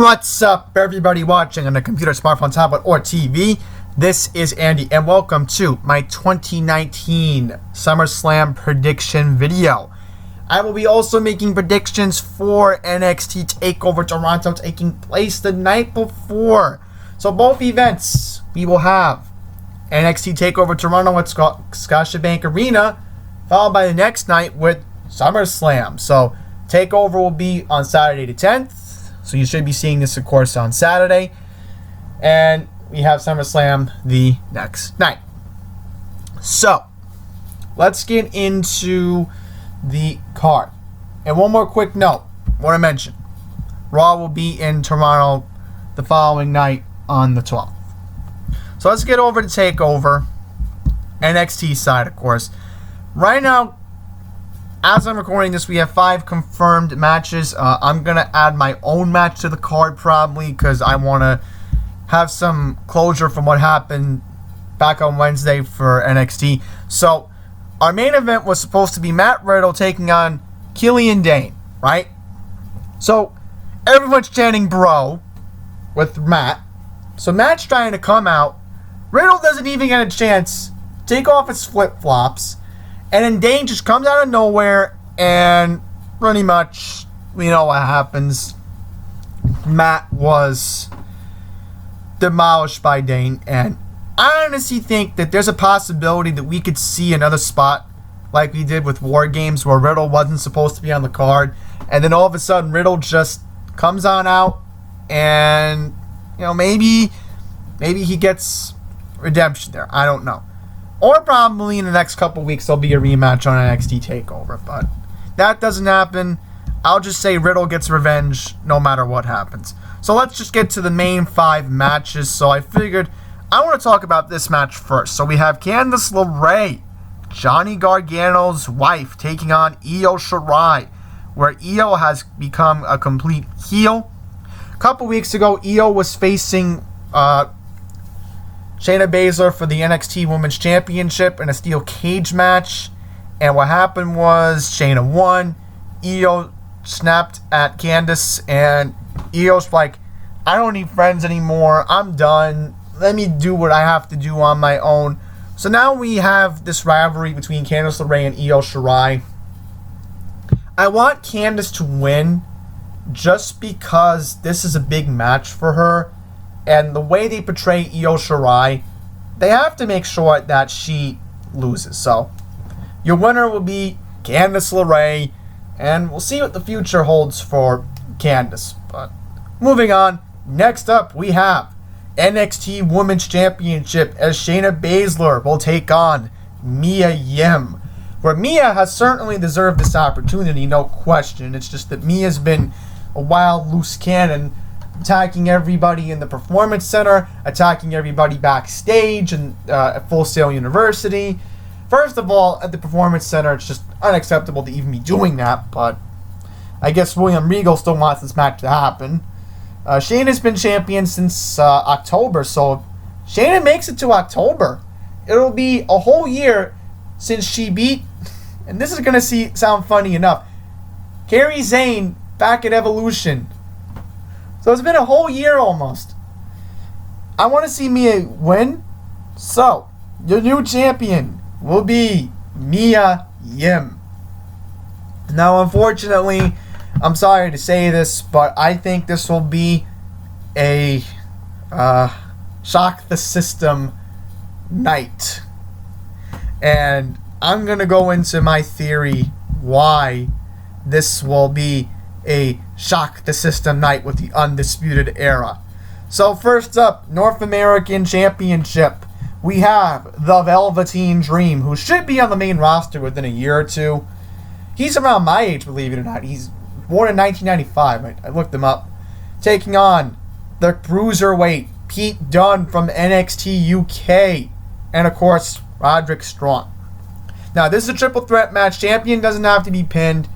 What's up, everybody watching on a computer, smartphone, tablet, or TV? This is Andy, and welcome to my 2019 Summerslam prediction video. I will be also making predictions for NXT Takeover Toronto taking place the night before. So both events, we will have NXT Takeover Toronto at Scotiabank Arena, followed by the next night with Summerslam. So Takeover will be on Saturday the 10th. So you should be seeing this, of course, on Saturday. And we have SummerSlam the next night. So, let's get into the card. And one more quick note. I want to mention, Raw will be in Toronto the following night on the 12th. So let's get over to TakeOver. NXT side, of course. Right now, as I'm recording this, we have 5 confirmed matches. I'm going to add my own match to the card probably because I want to have some closure from what happened back on Wednesday for NXT. So, our main event was supposed to be Matt Riddle taking on Killian Dane, right? So, everyone's chanting bro with Matt. So, Matt's trying to come out. Riddle doesn't even get a chance to take off his flip-flops. And then Dane just comes out of nowhere, and pretty much, we know what happens. Matt was demolished by Dane, and I honestly think that there's a possibility that we could see another spot like we did with War Games, where Riddle wasn't supposed to be on the card, and then all of a sudden Riddle just comes on out, and maybe he gets redemption there. I don't know. Or probably in the next couple weeks there'll be a rematch on NXT TakeOver. But that doesn't happen. I'll just say Riddle gets revenge no matter what happens. So let's just get to the main 5 matches. So I figured I want to talk about this match first. So we have Candice LeRae, Johnny Gargano's wife, taking on Io Shirai, where Io has become a complete heel. A couple weeks ago, Io was facing Shayna Baszler for the NXT Women's Championship in a steel cage match. And what happened was Shayna won. Io snapped at Candice. And Io's like, I don't need friends anymore. I'm done. Let me do what I have to do on my own. So now we have this rivalry between Candice LeRae and Io Shirai. I want Candice to win just because this is a big match for her. And the way they portray Io Shirai, they have to make sure that she loses. So, your winner will be Candice LeRae, and we'll see what the future holds for Candice. But moving on, next up we have NXT Women's Championship as Shayna Baszler will take on Mia Yim. Where Mia has certainly deserved this opportunity, no question. It's just that Mia's been a wild, loose cannon, attacking everybody in the Performance Center, attacking everybody backstage and at Full Sail University. First of all, at the Performance Center, it's just unacceptable to even be doing that, but I guess William Regal still wants this match to happen. Shayna's been champion since October, so if Shayna makes it to October, it'll be a whole year since she beat, and this is going to sound funny enough, Kairi Sane back at Evolution. So it's been a whole year almost. I want to see Mia win. So, your new champion will be Mia Yim. Now, unfortunately, I'm sorry to say this, but I think this will be a shock the system night. And I'm going to go into my theory why this will be a shock the system night with the Undisputed Era. So first up, North American Championship. We have the Velveteen Dream, who should be on the main roster within a year or two. He's around my age, believe it or not. He's born in 1995. I looked him up. Taking on the Cruiserweight, Pete Dunne from NXT UK. And of course, Roderick Strong. Now, this is a triple threat match. Champion doesn't have to be pinned.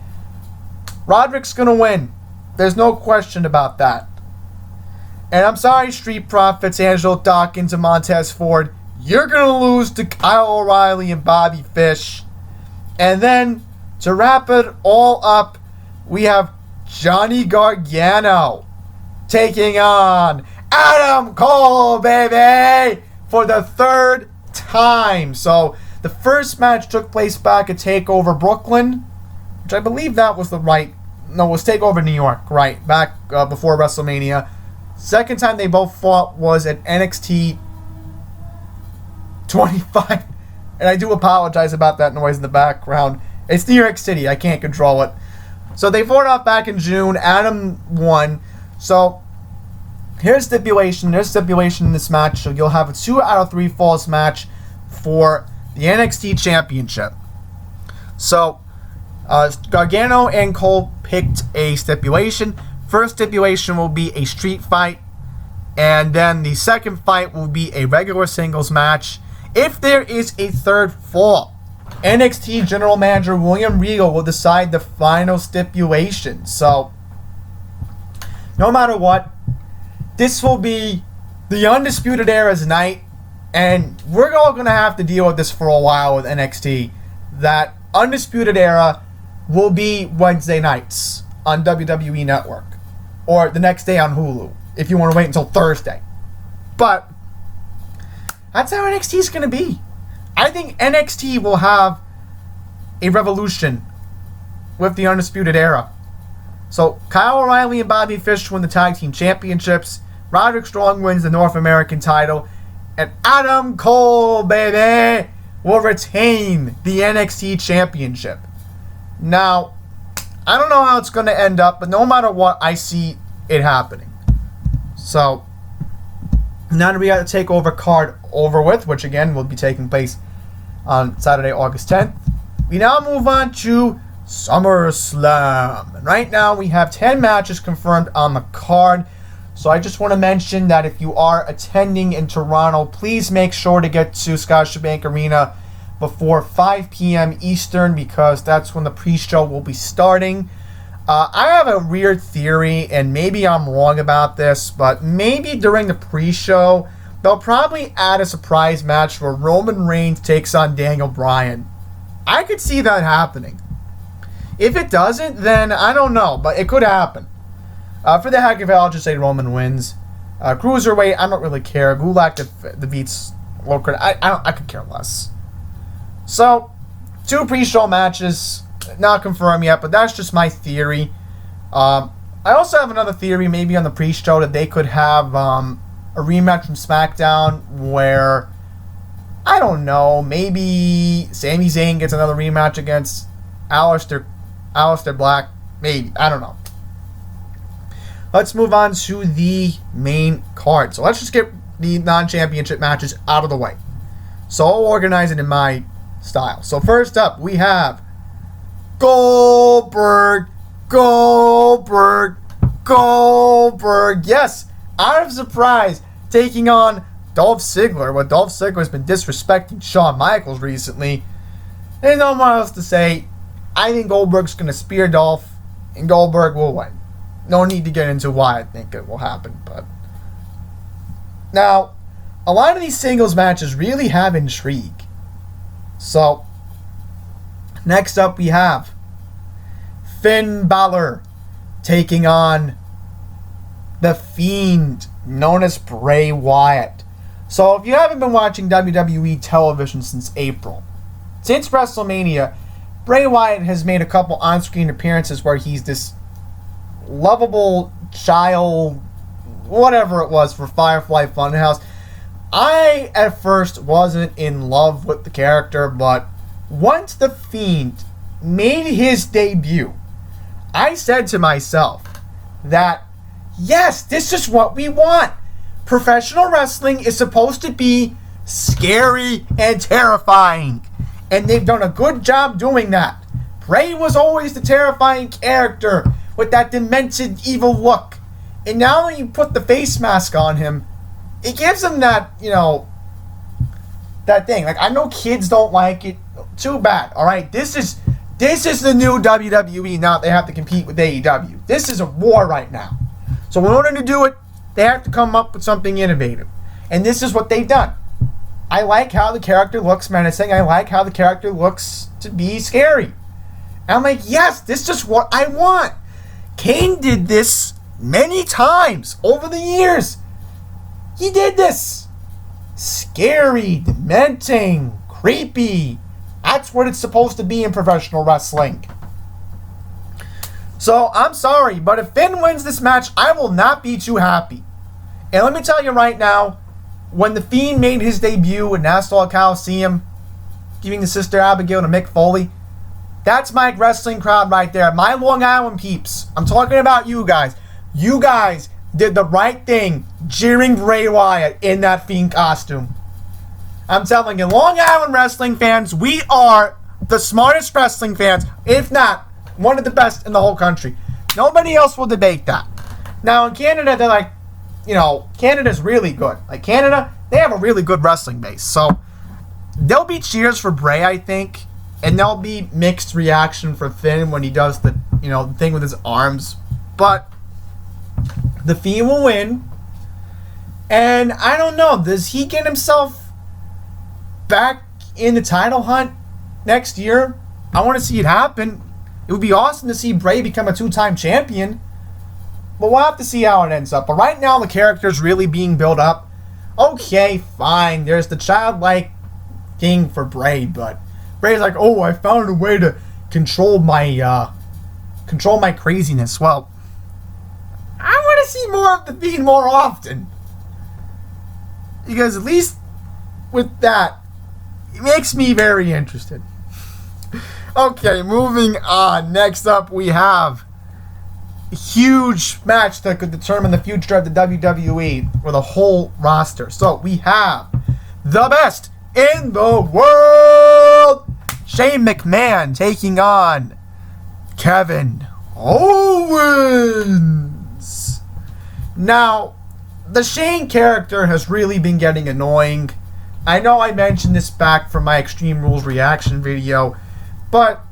Roderick's going to win. There's no question about that. And I'm sorry, Street Profits, Angelo Dawkins, and Montez Ford. You're going to lose to Kyle O'Reilly and Bobby Fish. And then, to wrap it all up, we have Johnny Gargano taking on Adam Cole, baby, for the third time. So the first match took place back at Takeover Brooklyn, which I believe that was it was Takeover New York, right, back before WrestleMania. Second time they both fought was at NXT 25. And I do apologize about that noise in the background. It's New York City. I can't control it. So they fought off back in June. Adam won. So here's stipulation. There's stipulation in this match. So you'll have a 2 out of 3 falls match for the NXT Championship. So Gargano and Cole picked a stipulation. First stipulation will be a street fight. And then the second fight will be a regular singles match. If there is a third fall, NXT General Manager William Regal will decide the final stipulation. So, no matter what, this will be the Undisputed Era's night, and we're all going to have to deal with this for a while with NXT. That Undisputed Era will be Wednesday nights on WWE Network, or the next day on Hulu, if you want to wait until Thursday. But that's how NXT is going to be. I think NXT will have a revolution with the Undisputed Era. So Kyle O'Reilly and Bobby Fish win the Tag Team Championships. Roderick Strong wins the North American title. And Adam Cole, baby, will retain the NXT Championship. Now, I don't know how it's going to end up, but no matter what, I see it happening. So now that we got the TakeOver card over with, which again will be taking place on Saturday, August 10th, we now move on to SummerSlam. And right now we have 10 matches confirmed on the card. So I just want to mention that if you are attending in Toronto, please make sure to get to Scotiabank Arena before 5 p.m. Eastern, because that's when the pre-show will be starting. I have a weird theory, and maybe I'm wrong about this, but maybe during the pre-show, they'll probably add a surprise match where Roman Reigns takes on Daniel Bryan. I could see that happening. If it doesn't, then I don't know, but it could happen. For the heck of it, I'll just say Roman wins. Cruiserweight, I don't really care. Gulak defeats Lockhart. I could care less. So, 2 pre-show matches. Not confirmed yet, but that's just my theory. I also have another theory, maybe on the pre-show, that they could have a rematch from SmackDown where, I don't know, maybe Sami Zayn gets another rematch against Aleister Black. Maybe. I don't know. Let's move on to the main card. So let's just get the non-championship matches out of the way. So I'll organize it in my style. So first up, we have Goldberg. Yes, out of surprise, taking on Dolph Ziggler. Well, Dolph Ziggler has been disrespecting Shawn Michaels recently. There's no more else to say. I think Goldberg's going to spear Dolph, and Goldberg will win. No need to get into why I think it will happen, but now, a lot of these singles matches really have intrigue. So, next up we have Finn Balor taking on the Fiend, known as Bray Wyatt. So if you haven't been watching WWE television since April, since WrestleMania, Bray Wyatt has made a couple on-screen appearances where he's this lovable child, whatever it was, for Firefly Funhouse. I, at first, wasn't in love with the character, but once the Fiend made his debut, I said to myself that, yes, this is what we want. Professional wrestling is supposed to be scary and terrifying, and they've done a good job doing that. Bray was always the terrifying character with that demented, evil look, and now when you put the face mask on him, it gives him that, that thing. Like, I know kids don't like it. Too bad. All right, this is the new WWE. Now they have to compete with AEW. This is a war right now. So in order to do it, they have to come up with something innovative, and this is what they've done. I like how the character looks menacing. I like how the character looks to be scary. And I'm like, yes, this is what I want. Kane did this many times over the years. He did this. Scary, dementing, creepy. That's what it's supposed to be in professional wrestling. So, I'm sorry, but if Finn wins this match, I will not be too happy. And let me tell you right now, when The Fiend made his debut in Nassau Coliseum, giving the Sister Abigail to Mick Foley, that's my wrestling crowd right there. My Long Island peeps. I'm talking about you guys. You guys did the right thing jeering Bray Wyatt in that Fiend costume. I'm telling you, Long Island wrestling fans, we are the smartest wrestling fans, if not one of the best in the whole country. Nobody else will debate that. Now in Canada, they're like, Canada's really good. Like Canada, they have a really good wrestling base. So there'll be cheers for Bray, I think, and there'll be mixed reaction for Finn when he does the, thing with his arms. But the Fiend will win. And I don't know, does he get himself back in the title hunt next year? I want to see it happen. It would be awesome to see Bray become a 2-time champion. But we'll have to see how it ends up. But right now, the character's really being built up. Okay, fine. There's the childlike thing for Bray, but Bray's like, oh, I found a way to control my craziness. Well, I want to see more of the Fiend more often. Because at least with that, it makes me very interested. Okay, moving on. Next up, we have a huge match that could determine the future of the WWE for the whole roster. So, we have the best in the world, Shane McMahon, taking on Kevin Owens. Now, the Shane character has really been getting annoying. I know I mentioned this back from my Extreme Rules reaction video, but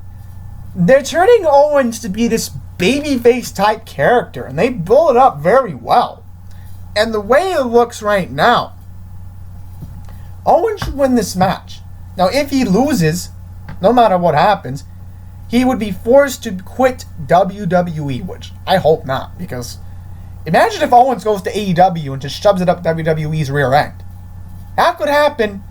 they're turning Owens to be this babyface type character, and they build it up very well. And the way it looks right now, Owens should win this match. Now, if he loses, no matter what happens, he would be forced to quit WWE, which I hope not, because imagine if Owens goes to AEW and just shoves it up WWE's rear end. That could happen.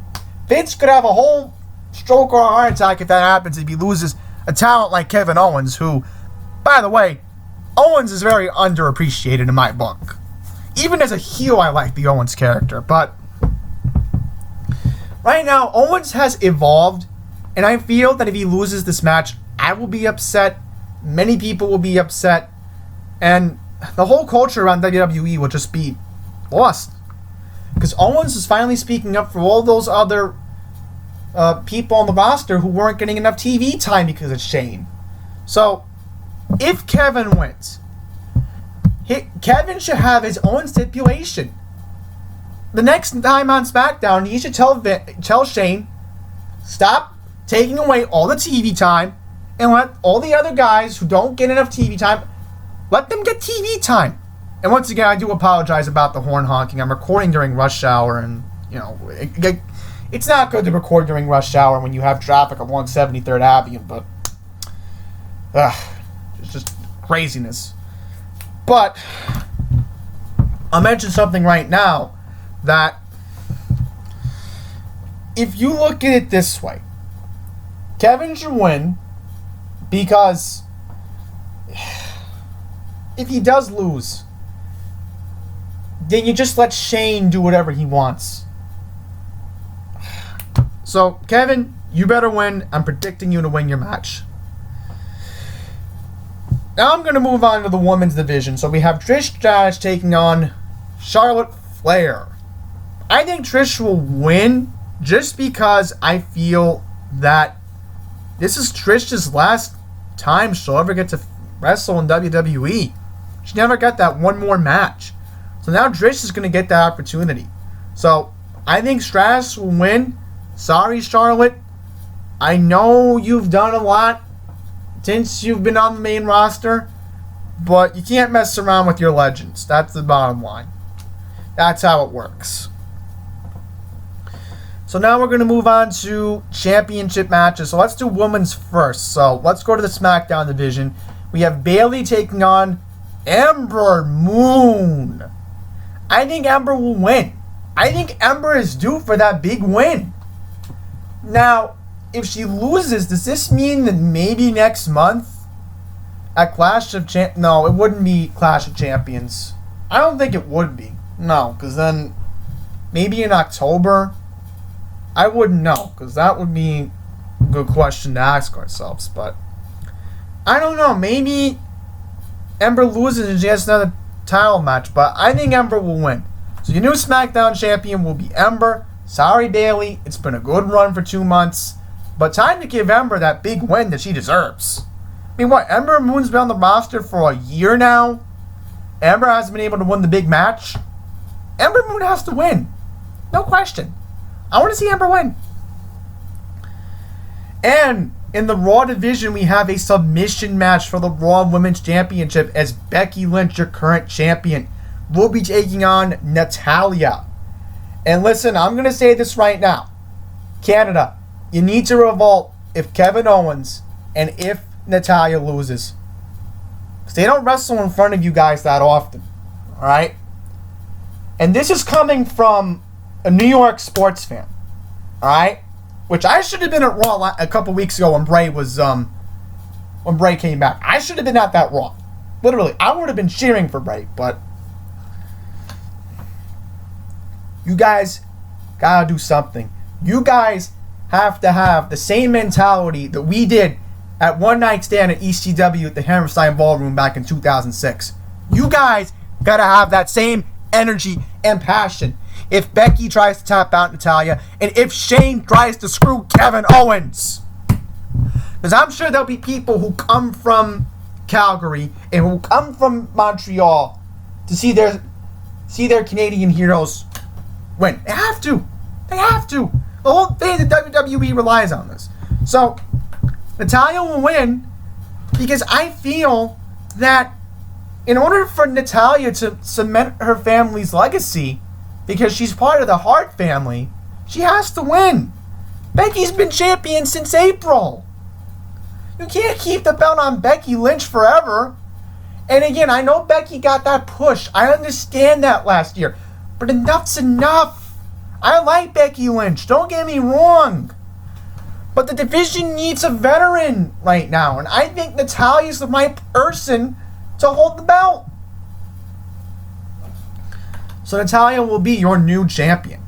Vince could have a whole stroke or a heart attack if that happens, if he loses a talent like Kevin Owens, who, by the way, Owens is very underappreciated in my book. Even as a heel, I like the Owens character, but right now, Owens has evolved, and I feel that if he loses this match, I will be upset, many people will be upset, and the whole culture around WWE will just be lost. Because Owens is finally speaking up for all those other people on the roster who weren't getting enough TV time because of Shane. So, if Kevin wins, Kevin should have his own stipulation. The next time on SmackDown, he should tell Shane, stop taking away all the TV time and let all the other guys who don't get enough TV time, let them get TV time. And once again, I do apologize about the horn honking. I'm recording during rush hour, and, it's not good to record during rush hour when you have traffic along 73rd Avenue, but it's just craziness. But I'll mention something right now that if you look at it this way, Kevin should win because if he does lose, then you just let Shane do whatever he wants. So, Kevin, you better win. I'm predicting you to win your match. Now I'm going to move on to the women's division. So we have Trish Stratus taking on Charlotte Flair. I think Trish will win just because I feel that this is Trish's last time she'll ever get to wrestle in WWE. She never got that one more match. So now Trish is going to get that opportunity. So I think Stratus will win. Sorry, Charlotte. I know you've done a lot since you've been on the main roster, but you can't mess around with your legends. That's the bottom line. That's how it works. So now we're going to move on to championship matches. So let's do women's first. So let's go to the SmackDown division. We have Bayley taking on Ember Moon. I think Ember will win. I think Ember is due for that big win. Now, if she loses, does this mean that maybe next month at Clash of Champions? No, it wouldn't be Clash of Champions. I don't think it would be. No, because then maybe in October, I wouldn't know, because that would be a good question to ask ourselves. But I don't know. Maybe Ember loses and she has another title match, but I think Ember will win. So your new SmackDown champion will be Ember. Sorry, Bayley. It's been a good run for 2 months, but time to give Ember that big win that she deserves. I mean, what? Ember Moon's been on the roster for a year now. Ember hasn't been able to win the big match. Ember Moon has to win. No question. I want to see Ember win. And in the Raw division, we have a submission match for the Raw Women's Championship as Becky Lynch, your current champion, will be taking on Natalya. And listen, I'm going to say this right now. Canada, you need to revolt if Kevin Owens and if Natalya loses. Because they don't wrestle in front of you guys that often. Alright? And this is coming from a New York sports fan. Alright? Which I should have been at Raw a couple weeks ago when Bray came back. I should have been at that Raw. Literally, I would have been cheering for Bray, but you guys gotta do something. You guys have to have the same mentality that we did at One Night Stand at ECW at the Hammerstein Ballroom back in 2006. You guys gotta have that same energy and passion. If Becky tries to tap out Natalya, and if Shane tries to screw Kevin Owens. Because I'm sure there'll be people who come from Calgary and who come from Montreal to see their Canadian heroes win. They have to. They have to. The whole thing that WWE relies on this. So, Natalya will win because I feel that in order for Natalya to cement her family's legacy, because she's part of the Hart family, she has to win. Becky's been champion since April. You can't keep the belt on Becky Lynch forever. And again, I know Becky got that push. I understand that last year. But enough's enough. I like Becky Lynch. Don't get me wrong. But the division needs a veteran right now. And I think Natalya's the right person to hold the belt. So Natalya will be your new champion.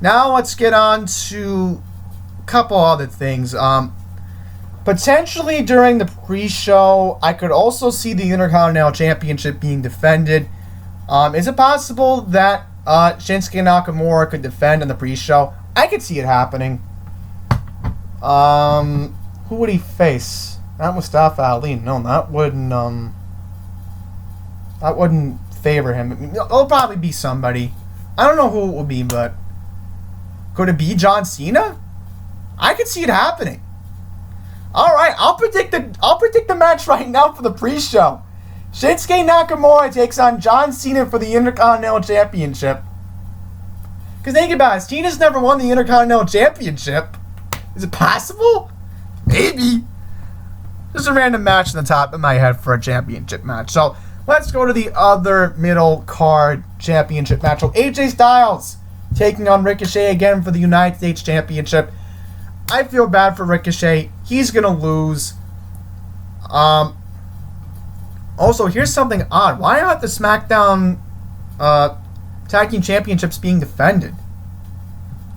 Now let's get on to a couple other things. Potentially during the pre-show, I could also see the Intercontinental Championship being defended. Is it possible that Shinsuke Nakamura could defend in the pre-show? I could see it happening. Who would he face? Not Mustafa Ali. No, that wouldn't favor him. It'll probably be somebody. I don't know who it will be, but could it be John Cena? I could see it happening. All right, I'll predict the match right now for the pre-show. Shinsuke Nakamura takes on John Cena for the Intercontinental Championship. Because think about it, Cena's never won the Intercontinental Championship. Is it possible? Maybe. There's a random match in the top of my head for a championship match. So let's go to the other middle card championship match. So AJ Styles taking on Ricochet again for the United States Championship. I feel bad for Ricochet. He's going to lose. Also, here's something odd. Why aren't the SmackDown Tag Team Championships being defended?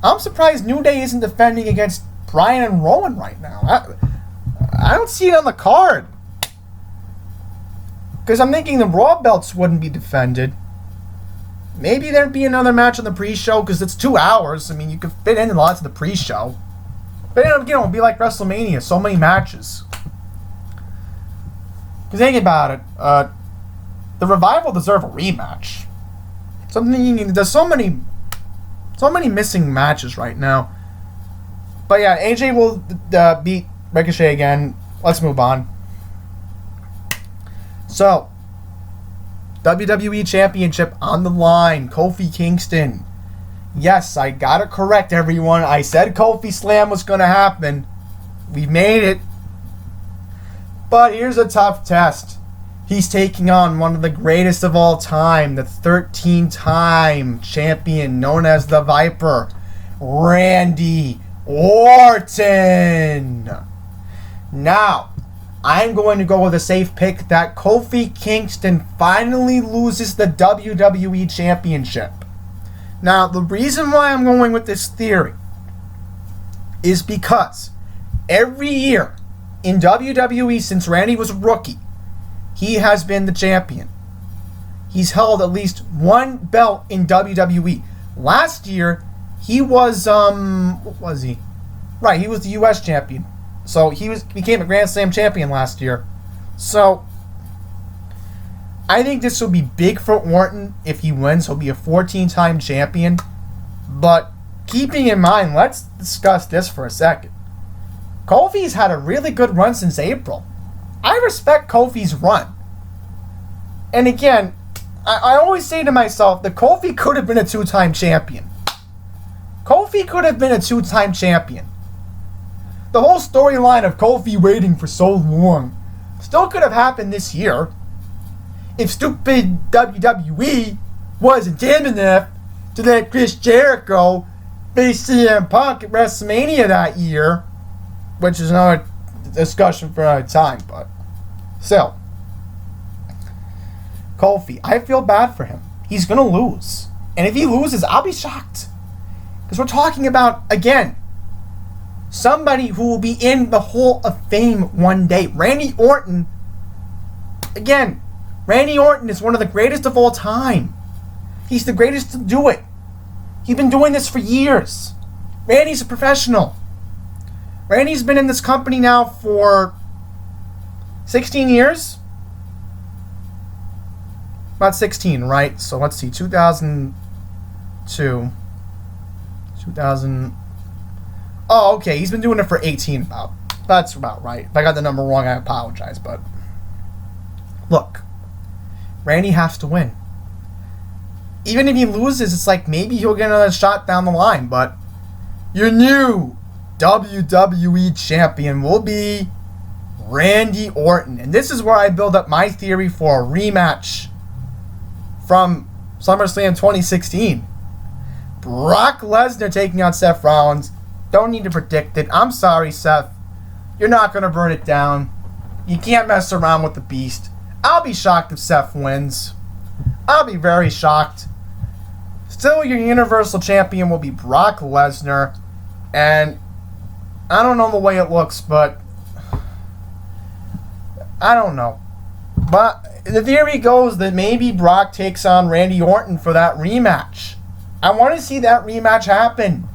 I'm surprised New Day isn't defending against Bryan and Rowan right now. I don't see it on the card. Because I'm thinking the Raw belts wouldn't be defended. Maybe there'd be another match on the pre-show because it's 2 hours. I mean, you could fit in lots of the pre-show. But it'll be like WrestleMania, so many matches. Because think about it, the Revival deserve a rematch. There's so many missing matches right now. But yeah, AJ will beat Ricochet again. Let's move on. So, WWE Championship on the line. Kofi Kingston. Yes, I got it correct, everyone. I said Kofi Slam was going to happen. We made it. But here's a tough test. He's taking on one of the greatest of all time, the 13-time champion known as the Viper, Randy Orton. Now, I'm going to go with a safe pick that Kofi Kingston finally loses the WWE Championship. Now, the reason why I'm going with this theory is because every year in WWE since Randy was a rookie, he has been the champion. He's held at least one belt in WWE. Last year, he was, what was he? Right, he was the U.S. champion. So he became a Grand Slam champion last year. So I think this will be big for Orton if he wins. He'll be a 14-time champion. But keeping in mind, let's discuss this for a second. Kofi's had a really good run since April. I respect Kofi's run. And again, I always say to myself that Kofi could have been a 2-time champion. Kofi could have been a 2-time champion. The whole storyline of Kofi waiting for so long still could have happened this year if stupid WWE wasn't damn enough to let Chris Jericho face CM Punk at WrestleMania that year, which is another discussion for another time, but still. Kofi, I feel bad for him. He's going to lose. And if he loses, I'll be shocked. Because we're talking about, again, somebody who will be in the Hall of Fame one day. Randy Orton, again, Randy Orton is one of the greatest of all time. He's the greatest to do it. He's been doing this for years. Randy's a professional. Randy's been in this company now for 16 years? About 16, right? So let's see, 2002. 2000. Oh, okay, he's been doing it for 18 about. That's about right. If I got the number wrong, I apologize, but look, Randy has to win. Even if he loses, it's like maybe he'll get another shot down the line, but your new WWE champion will be Randy Orton. And this is where I build up my theory for a rematch from SummerSlam 2016. Brock Lesnar taking on Seth Rollins. Don't need to predict it. I'm sorry, Seth. You're not going to burn it down. You can't mess around with the beast. I'll be shocked if Seth wins. I'll be very shocked. Still, your Universal Champion will be Brock Lesnar. And I don't know the way it looks, but I don't know. But the theory goes that maybe Brock takes on Randy Orton for that rematch. I want to see that rematch happen.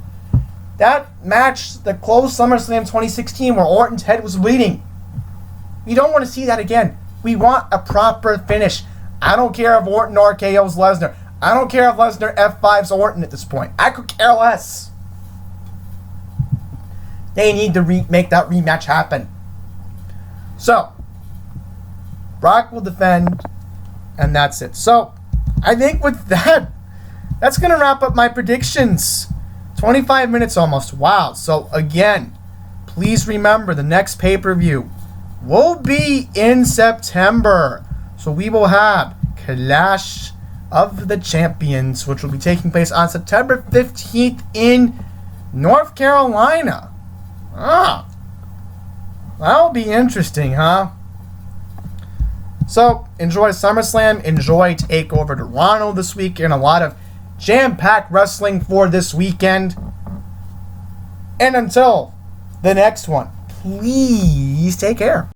That match that closed SummerSlam 2016 where Orton's head was bleeding. We don't want to see that again. We want a proper finish. I don't care if Orton RKO's Lesnar. I don't care if Lesnar F5's Orton at this point. I could care less. They need to make that rematch happen. So, Brock will defend, and that's it. So, I think with that, that's going to wrap up my predictions. 25 minutes almost. Wow. So, again, please remember the next pay-per-view will be in September. So, we will have Clash of the Champions, which will be taking place on September 15th in North Carolina. That'll be interesting, huh? So, enjoy SummerSlam, enjoy Takeover Toronto this weekend, a lot of jam-packed wrestling for this weekend. And until the next one, please take care.